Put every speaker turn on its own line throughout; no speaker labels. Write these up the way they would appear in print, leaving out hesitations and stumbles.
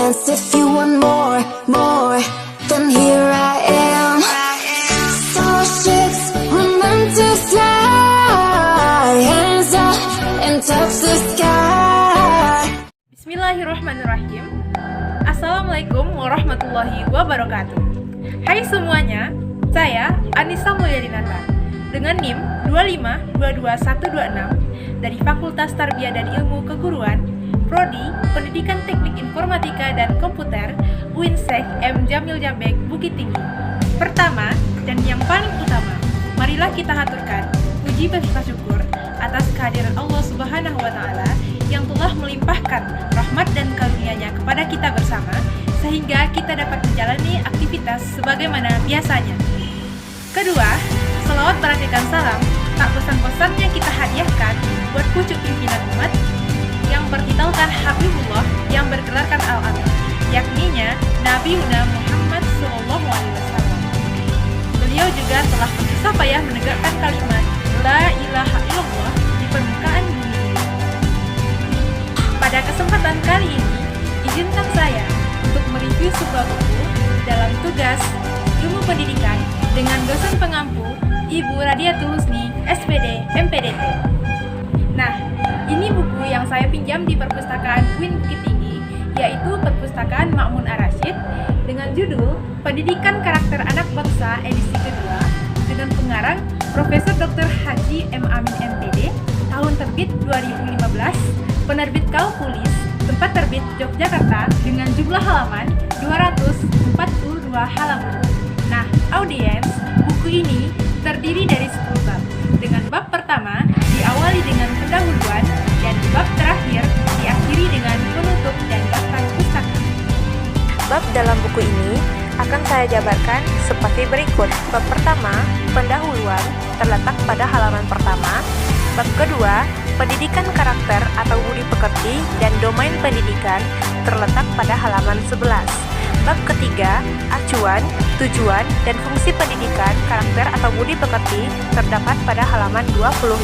dance if you want more, more. Then here I am. Starships were meant to fly. Hands up and touch the sky.
Bismillahirrahmanirrahim. Assalamualaikum warahmatullahi wabarakatuh. Hai semuanya, saya Anissa Mulyadinata dengan NIM 2522126 dari Fakultas Tarbiyah dan Ilmu Keguruan, Prodi Pendidikan Teknik Informatika dan Komputer, UIN/Syekh M. Jamil Jambek, Bukit Tinggi. Pertama dan yang paling utama, marilah kita haturkan puji beserta syukur atas kehadiran Allah Subhanahu wa Ta'ala yang telah melimpahkan rahmat dan karunia-Nya kepada kita bersama, sehingga kita dapat menjalani aktivitas sebagaimana biasanya. Kedua, selawat beraneka salam tak pesan-pesannya kita hadiahkan buat pucuk pimpinan umat yang bertitulkan Habibullah yang bergelarkan Al-Amin, yakninya Nabi Muhammad SAW. Beliau juga telah berusaha payah menegakkan kalimat La ilaha illallah di permukaan bumi ini. Pada kesempatan kali ini, izinkan saya untuk mereview sebuah buku dalam tugas ilmu pendidikan dengan dosen pengampu Ibu Radiatul Husni, SPD, MPDT. Nah, ini buku yang saya pinjam di perpustakaan UIN Bukit Tinggi, yaitu Perpustakaan Ma'mun Ar-Rasyid, dengan judul Pendidikan Karakter Anak Bangsa edisi kedua, dengan pengarang Profesor Dr. Haji M. Amin MPD, tahun terbit 2015, penerbit Kaukulis, tempat terbit Yogyakarta, dengan jumlah halaman 242 halaman. Nah, audiens, buku ini terdiri dari 10 bab, dengan bab pertama diawali dengan pendahuluan dan bab terakhir diakhiri dengan penutup dan daftar pustaka.
Bab dalam buku ini akan saya jabarkan seperti berikut. Bab pertama, pendahuluan, terletak pada halaman pertama. Bab kedua, pendidikan karakter atau budi pekerti dan domain pendidikan, terletak pada halaman 11. Bab ketiga, acuan, tujuan, dan fungsi pendidikan karakter atau budi pekerti, terdapat pada halaman 25.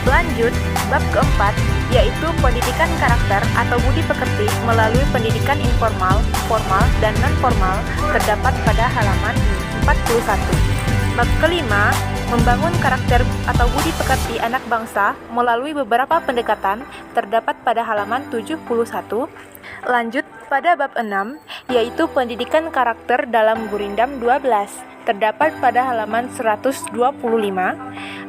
Lanjut, bab keempat, yaitu pendidikan karakter atau budi pekerti melalui pendidikan informal, formal, dan non-formal, terdapat pada halaman 41. Bab kelima, membangun karakter atau budi pekerti anak bangsa melalui beberapa pendekatan, terdapat pada halaman 71. Lanjut pada bab 6, yaitu pendidikan karakter dalam Gurindam 12, terdapat pada halaman 125.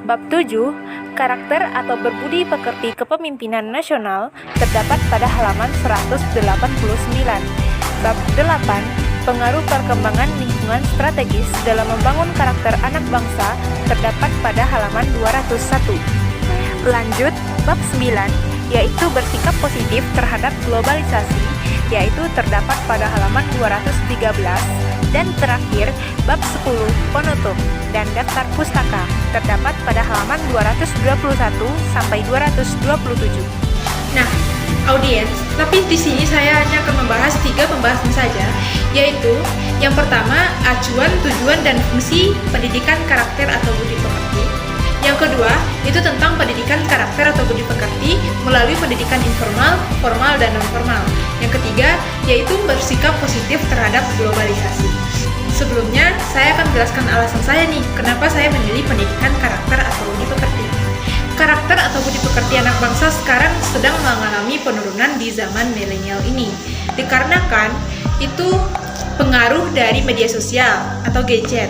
Bab 7, karakter atau berbudi pekerti kepemimpinan nasional, terdapat pada halaman 189. Bab 8, pengaruh perkembangan lingkungan strategis dalam membangun karakter anak bangsa, terdapat pada halaman 201. Lanjut, bab 9, yaitu bersikap positif terhadap globalisasi, yaitu terdapat pada halaman 213. Dan terakhir, bab 10, penutup dan daftar pustaka, terdapat pada halaman 221 sampai 227.
Nah, audiens, tapi di sini saya hanya akan membahas 3 pembahasan saja, yaitu yang pertama, acuan, tujuan, dan fungsi pendidikan karakter atau budi pekerti. Yang kedua, itu tentang pendidikan karakter atau budi pekerti melalui pendidikan informal, formal, dan non-formal. Yang ketiga, yaitu bersikap positif terhadap globalisasi. Sebelumnya, saya akan jelaskan alasan saya nih, kenapa saya memilih pendidikan karakter atau budi pekerti. Karakter atau budi pekerti anak bangsa sekarang sedang mengalami penurunan di zaman milenial ini. Dikarenakan itu pengaruh dari media sosial atau gadget.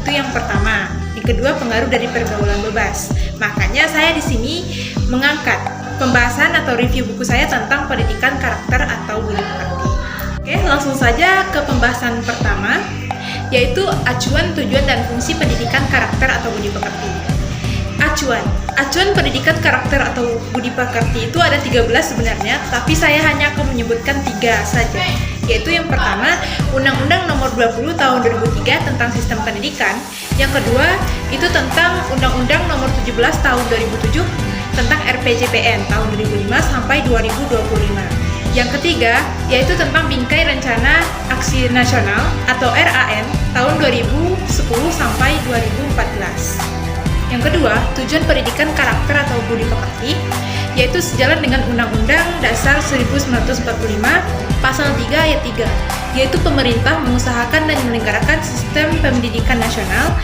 Itu yang pertama. Yang kedua, pengaruh dari pergaulan bebas. Makanya saya di sini mengangkat pembahasan atau review buku saya tentang pendidikan karakter atau budi pekerti. Oke, langsung saja ke pembahasan pertama, yaitu acuan, tujuan, dan fungsi pendidikan karakter atau budi pekerti. Acuan pendidikan karakter atau budi pekerti itu ada 13 sebenarnya, tapi saya hanya akan menyebutkan 3 saja. Yaitu yang pertama, Undang-Undang Nomor 20 Tahun 2003 tentang Sistem Pendidikan. Yang kedua, itu tentang Undang-Undang Nomor 17 Tahun 2007 tentang RPJPN tahun 2005 sampai 2025. Yang ketiga, yaitu tentang Bingkai Rencana Aksi Nasional atau RAN tahun 2010 sampai 2014. Yang kedua, tujuan pendidikan karakter atau budi pekerti, yaitu sejalan dengan Undang-Undang Dasar 1945 Pasal 3 Ayat 3, yaitu pemerintah mengusahakan dan menyelenggarakan sistem pendidikan nasional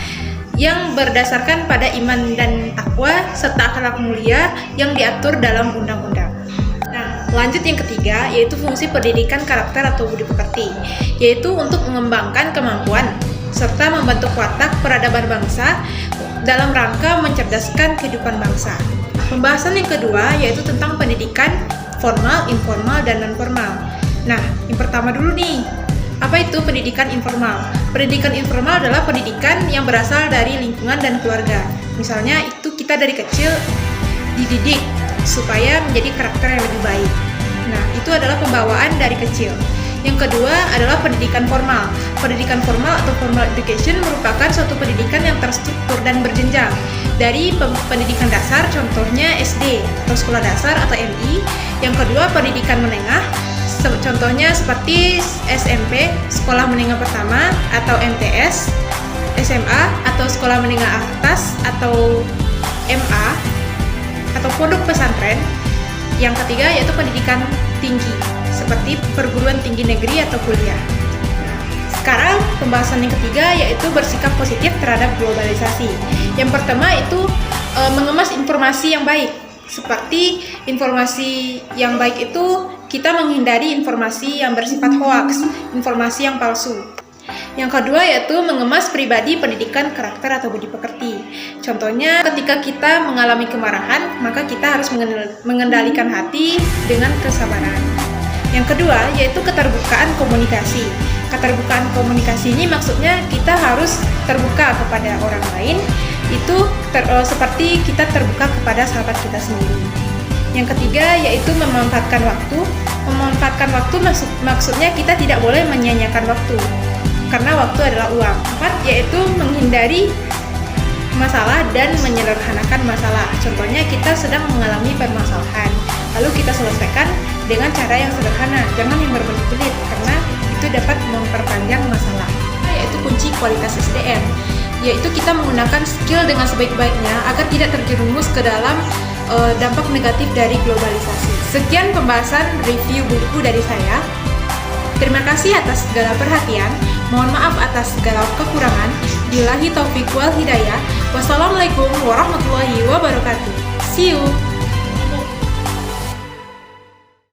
yang berdasarkan pada iman dan takwa serta akhlak mulia yang diatur dalam undang-undang. Nah, lanjut yang ketiga, yaitu fungsi pendidikan karakter atau budi pekerti, yaitu untuk mengembangkan kemampuan serta membentuk watak peradaban bangsa dalam rangka mencerdaskan kehidupan bangsa. Pembahasan yang kedua yaitu tentang pendidikan formal, informal, dan non-formal. Nah, yang pertama dulu nih, apa itu pendidikan informal? Pendidikan informal adalah pendidikan yang berasal dari lingkungan dan keluarga. Misalnya itu kita dari kecil dididik supaya menjadi karakter yang lebih baik. Nah, itu adalah pembawaan dari kecil. Yang kedua adalah pendidikan formal. Pendidikan formal atau formal education merupakan suatu pendidikan yang terstruktur dan berjenjang. Dari pendidikan dasar, contohnya SD atau sekolah dasar atau MI. Yang kedua, pendidikan menengah, contohnya seperti SMP, sekolah menengah pertama atau MTS, SMA atau sekolah menengah atas atau MA atau pondok pesantren. Yang ketiga yaitu pendidikan tinggi, seperti perguruan tinggi negeri atau kuliah. Sekarang pembahasan yang ketiga yaitu bersikap positif terhadap globalisasi. Yang pertama itu mengemas informasi yang baik. Seperti informasi yang baik itu kita menghindari informasi yang bersifat hoaks, informasi yang palsu. Yang kedua yaitu mengemas pribadi pendidikan karakter atau budi pekerti. Contohnya ketika kita mengalami kemarahan, maka kita harus mengendalikan hati dengan kesabaran. Yang kedua yaitu keterbukaan komunikasi. Keterbukaan komunikasi ini maksudnya kita harus terbuka kepada orang lain, itu seperti kita terbuka kepada sahabat kita sendiri. Yang ketiga yaitu memanfaatkan waktu. Memanfaatkan waktu maksudnya kita tidak boleh menyia-nyiakan waktu, karena waktu adalah uang. Empat yaitu menghindari masalah dan menyederhanakan masalah. Contohnya kita sedang mengalami permasalahan, lalu kita selesaikan dengan cara yang sederhana, jangan yang berbelit-belit, karena itu dapat memperpanjang masalah. Yaitu kunci kualitas SDM, yaitu kita menggunakan skill dengan sebaik-baiknya agar tidak terjerumus ke dalam dampak negatif dari globalisasi. Sekian pembahasan review buku dari saya. Terima kasih atas segala perhatian. Mohon maaf atas segala kekurangan. Billahi taufiq wal hidayah. Wassalamualaikum warahmatullahi wabarakatuh. See you.